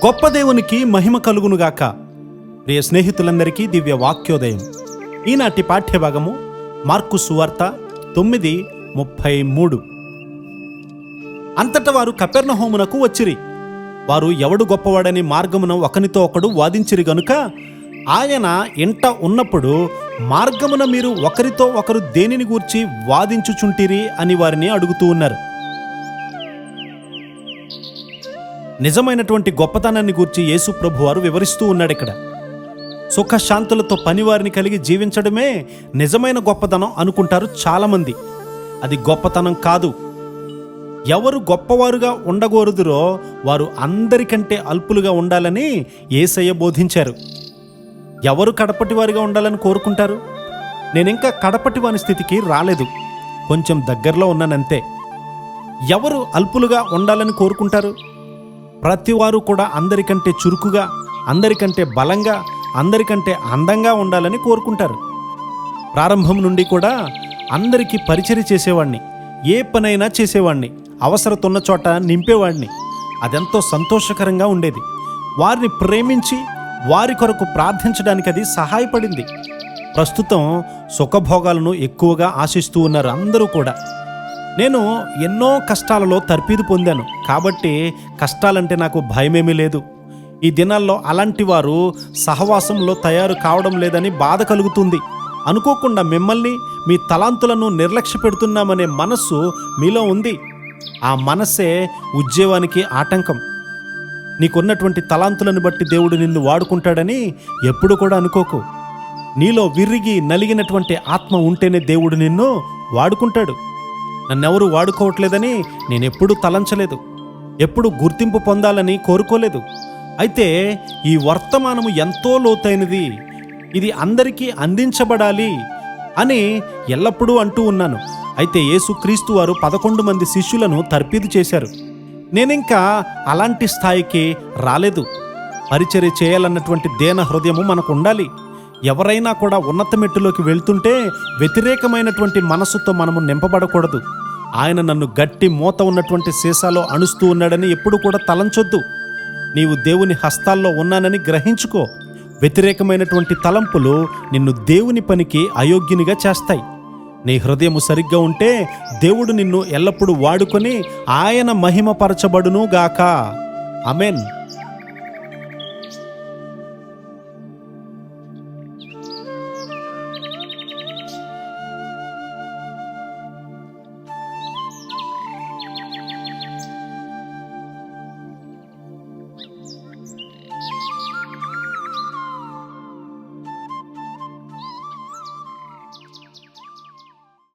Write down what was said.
గొప్ప దేవునికి మహిమ కలుగునుగాక. ప్రియ స్నేహితులందరికీ దివ్య వాక్యోదయం. ఈనాటి పాఠ్యభాగము మార్కు సువార్త 9:33. అంతట వారు కపెర్నహూమునకు వచ్చిరి. వారు ఎవడు గొప్పవాడని మార్గమున ఒకనితో ఒకడు వాదించిరి గనుక ఆయన ఇంట ఉన్నప్పుడు, మార్గమున మీరు ఒకరితో ఒకరు దేనిని గూర్చి వాదించుచుంటిరి అని వారిని అడుగుతూ ఉన్నారు. నిజమైనటువంటి గొప్పతనాన్ని గూర్చి యేసు ప్రభు వారు వివరిస్తూ ఉన్నాడు. ఇక్కడ సుఖశాంతులతో పనివారిని కలిగి జీవించడమే నిజమైన గొప్పతనం అనుకుంటారు చాలామంది. అది గొప్పతనం కాదు. ఎవరు గొప్పవారుగా ఉండగోరుదురో వారు అందరికంటే అల్పులుగా ఉండాలని యేసయ్య బోధించారు. ఎవరు కడపటి వారిగా ఉండాలని కోరుకుంటారు? నేనింకా కడపటి వాని స్థితికి రాలేదు, కొంచెం దగ్గరలో ఉన్నానంతే. ఎవరు అల్పులుగా ఉండాలని కోరుకుంటారు? ప్రతివారు కూడా అందరికంటే చురుకుగా, అందరికంటే బలంగా, అందరికంటే అందంగా ఉండాలని కోరుకుంటారు. ప్రారంభం నుండి కూడా అందరికీ పరిచర్య చేసేవాడిని, ఏ పనైనా చేసేవాడిని, అవసరత ఉన్న చోట నింపేవాడిని. అదెంతో సంతోషకరంగా ఉండేది. వారిని ప్రేమించి వారి కొరకు ప్రార్థించడానికి అది సహాయపడింది. ప్రస్తుతం సుఖభోగాలను ఎక్కువగా ఆశిస్తూ ఉన్నారు అందరూ కూడా. నేను ఎన్నో కష్టాలలో తర్పీదు పొందాను కాబట్టి కష్టాలంటే నాకు భయమేమీ లేదు. ఈ దినాల్లో అలాంటి వారు సహవాసంలో తయారు కావడం లేదని బాధ కలుగుతుంది. అనుకోకుండా మిమ్మల్ని, మీ తలాంతులను నిర్లక్ష్య పెడుతున్నామనే మనస్సు మీలో ఉంది. ఆ మనస్సే ఉద్యోగానికి ఆటంకం. నీకున్నటువంటి తలాంతులను బట్టి దేవుడు నిన్ను వాడుకుంటాడని ఎప్పుడు కూడా అనుకోకు. నీలో విరిగి నలిగినటువంటి ఆత్మ ఉంటేనే దేవుడు నిన్ను వాడుకుంటాడు. నన్నెవరూ వాడుకోవట్లేదని నేనెప్పుడూ తలంచలేదు, ఎప్పుడు గుర్తింపు పొందాలని కోరుకోలేదు. అయితే ఈ వర్తమానము ఎంతో లోతైనది, ఇది అందరికీ అందించబడాలి అని ఎల్లప్పుడూ అంటూ ఉన్నాను. అయితే యేసుక్రీస్తు వారు 11 మంది శిష్యులను తర్పీదు చేశారు. నేనింకా అలాంటి స్థాయికి రాలేదు. పరిచర్య చేయాలన్నటువంటి దేన హృదయము మనకు ఉండాలి. ఎవరైనా కూడా ఉన్నత మెట్టులోకి వెళ్తుంటే వ్యతిరేకమైనటువంటి మనస్సుతో మనము నింపబడకూడదు. ఆయన నన్ను గట్టి మూత ఉన్నటువంటి సీసాలో అణుస్తూ ఉన్నాడని ఎప్పుడు కూడా తలంచొద్దు. నీవు దేవుని హస్తాల్లో ఉన్నానని గ్రహించుకో. వ్యతిరేకమైనటువంటి తలంపులు నిన్ను దేవుని పనికి అయోగ్యునిగా చేస్తాయి. నీ హృదయము సరిగ్గా ఉంటే దేవుడు నిన్ను ఎల్లప్పుడూ వాడుకొని ఆయన మహిమపరచబడును గాక. ఆమేన్.